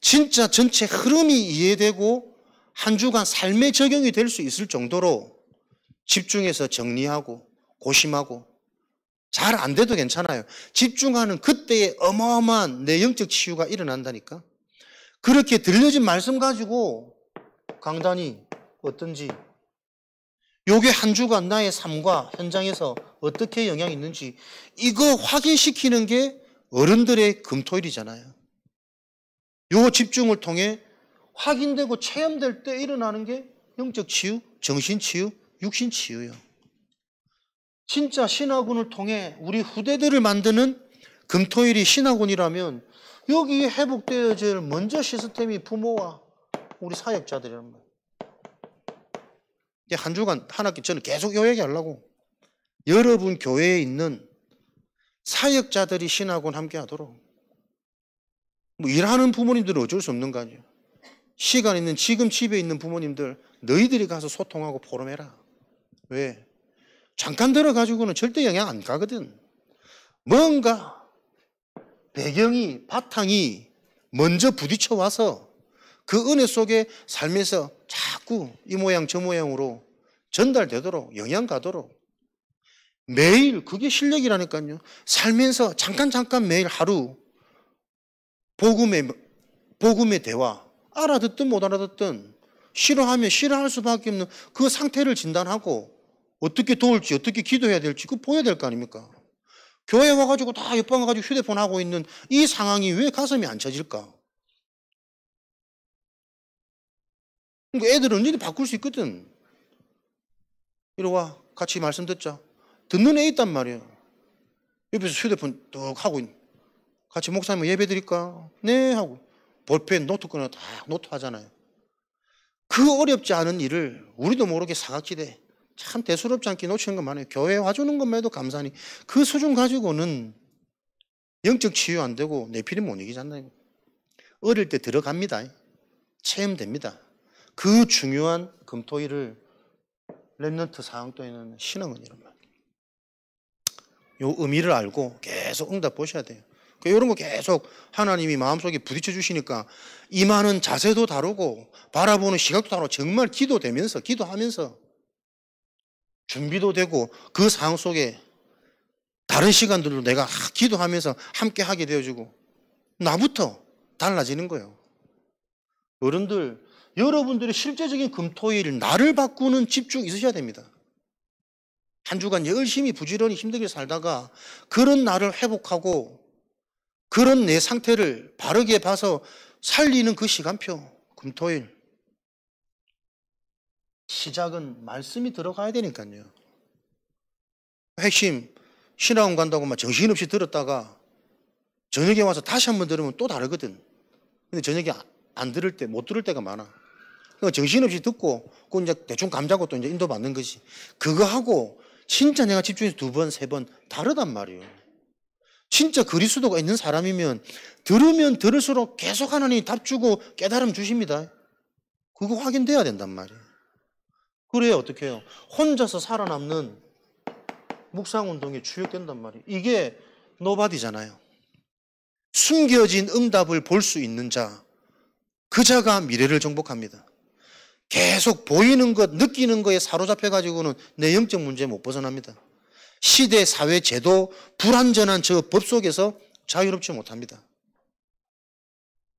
진짜 전체 흐름이 이해되고 한 주간 삶에 적용이 될 수 있을 정도로 집중해서 정리하고 고심하고 잘 안 돼도 괜찮아요. 집중하는 그때에 어마어마한 내 영적 치유가 일어난다니까. 그렇게 들려진 말씀 가지고 강단이 어떤지, 요게 한 주간 나의 삶과 현장에서 어떻게 영향이 있는지 이거 확인시키는 게 어른들의 금토일이잖아요. 요 집중을 통해 확인되고 체험될 때 일어나는 게 영적 치유, 정신 치유, 육신 치유예요. 진짜 신학원을 통해 우리 후대들을 만드는 금토일이 신학원이라면 여기에 회복되어질 먼저 시스템이 부모와 우리 사역자들이란 말이에요. 한 주간 한 학기 저는 계속 요 얘기하려고. 여러분 교회에 있는 사역자들이 신학원 함께 하도록. 뭐 일하는 부모님들은 어쩔 수 없는 거 아니에요. 시간 있는 지금 집에 있는 부모님들 너희들이 가서 소통하고 포럼해라. 왜? 잠깐 들어가지고는 절대 영향 안 가거든. 뭔가 배경이 바탕이 먼저 부딪혀 와서 그 은혜 속에 살면서 자꾸 이 모양 저 모양으로 전달되도록 영향 가도록 매일 그게 실력이라니까요. 살면서 잠깐 매일 하루 복음의 대화 알아듣든 못 알아듣든 싫어하면 싫어할 수밖에 없는 그 상태를 진단하고 어떻게 도울지 어떻게 기도해야 될지 그거 보여야 될 거 아닙니까? 교회 와가지고 다 옆방 와가지고 휴대폰 하고 있는 이 상황이 왜 가슴이 안 쳐질까? 애들은 언제든지 바꿀 수 있거든. 이리 와 같이 말씀 듣자. 듣는 애 있단 말이에요. 옆에서 휴대폰 뚝 하고 있는. 같이 목사님 예배 드릴까? 네 하고 볼펜 노트 꺼내 다 노트 하잖아요. 그 어렵지 않은 일을 우리도 모르게 사각지대 참 대수롭지 않게 놓치는 것 많아요. 교회 와주는 것만 해도 감사하니 그 수준 가지고는 영적 치유 안 되고 내필이 못 이기잖아요. 어릴 때 들어갑니다. 체험됩니다. 그 중요한 금토일을 렘넌트 상황도에는 신앙은 이런 말. 요 의미를 알고 계속 응답 보셔야 돼요. 이런 거 계속 하나님이 마음속에 부딪혀 주시니까 임하는 자세도 다르고 바라보는 시각도 다르고 정말 기도하면서 준비도 되고 그 상황 속에 다른 시간들도 내가 기도하면서 함께 하게 되어주고 나부터 달라지는 거예요. 어른들 여러분들의 실제적인 금토일 나를 바꾸는 집중 있으셔야 됩니다. 한 주간 열심히 부지런히 힘들게 살다가 그런 나를 회복하고 그런 내 상태를 바르게 봐서 살리는 그 시간표 금토일 시작은 말씀이 들어가야 되니까요. 핵심 신학원 간다고 막 정신없이 들었다가 저녁에 와서 다시 한번 들으면 또 다르거든. 근데 저녁에 안 들을 때 못 들을 때가 많아. 그러니까 정신없이 듣고 그 이제 대충 감자고 또 이제 인도받는 거지. 그거 하고 진짜 내가 집중해서 2번, 3번 다르단 말이에요. 진짜 그리스도가 있는 사람이면 들으면 들을수록 계속 하나님이 답 주고 깨달음 주십니다. 그거 확인돼야 된단 말이에요. 그래야 어떻게 해요? 혼자서 살아남는 묵상운동에 주역된단 말이에요. 이게 노바디잖아요. 숨겨진 응답을 볼 수 있는 자, 그 자가 미래를 정복합니다. 계속 보이는 것, 느끼는 거에 사로잡혀가지고는 내 영적 문제 못 벗어납니다. 시대, 사회, 제도, 불완전한 저 법 속에서 자유롭지 못합니다.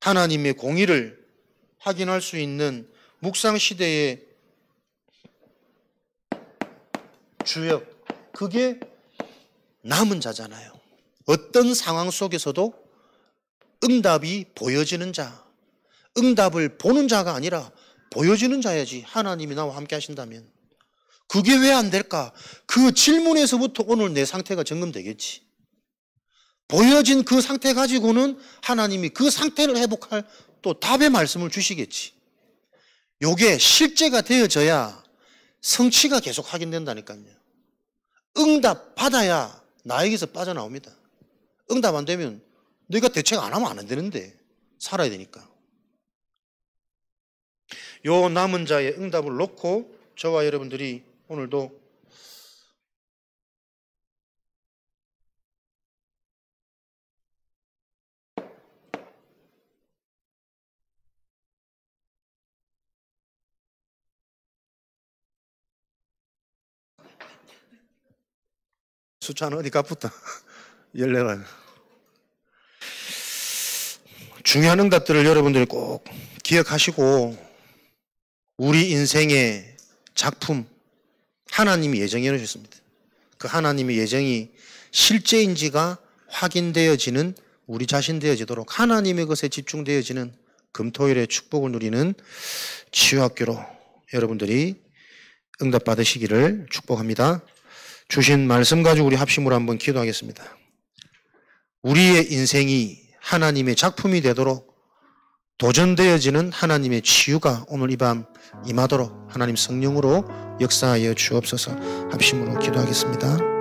하나님의 공의를 확인할 수 있는 묵상시대의 주역, 그게 남은 자잖아요. 어떤 상황 속에서도 응답이 보여지는 자, 응답을 보는 자가 아니라 보여지는 자야지. 하나님이 나와 함께 하신다면 그게 왜 안 될까? 그 질문에서부터 오늘 내 상태가 점검되겠지. 보여진 그 상태 가지고는 하나님이 그 상태를 회복할 또 답의 말씀을 주시겠지. 요게 실제가 되어져야 성취가 계속 확인된다니까요. 응답 받아야 나에게서 빠져나옵니다. 응답 안 되면 내가 대책 안 하면 안 되는데 살아야 되니까. 요 남은 자의 응답을 놓고 저와 여러분들이 오늘도 숫자는 어디 값부터 열려가요. 중요한 응답들을 여러분들이 꼭 기억하시고 우리 인생의 작품 하나님이 예정해 놓으셨습니다. 그 하나님의 예정이 실제인지가 확인되어지는 우리 자신 되어지도록 하나님의 것에 집중되어지는 금토일의 축복을 누리는 치유학교로 여러분들이 응답받으시기를 축복합니다. 주신 말씀 가지고 우리 합심으로 한번 기도하겠습니다. 우리의 인생이 하나님의 작품이 되도록 도전되어지는 하나님의 치유가 오늘 이 밤 임하도록 하나님 성령으로 역사하여 주옵소서. 합심으로 기도하겠습니다.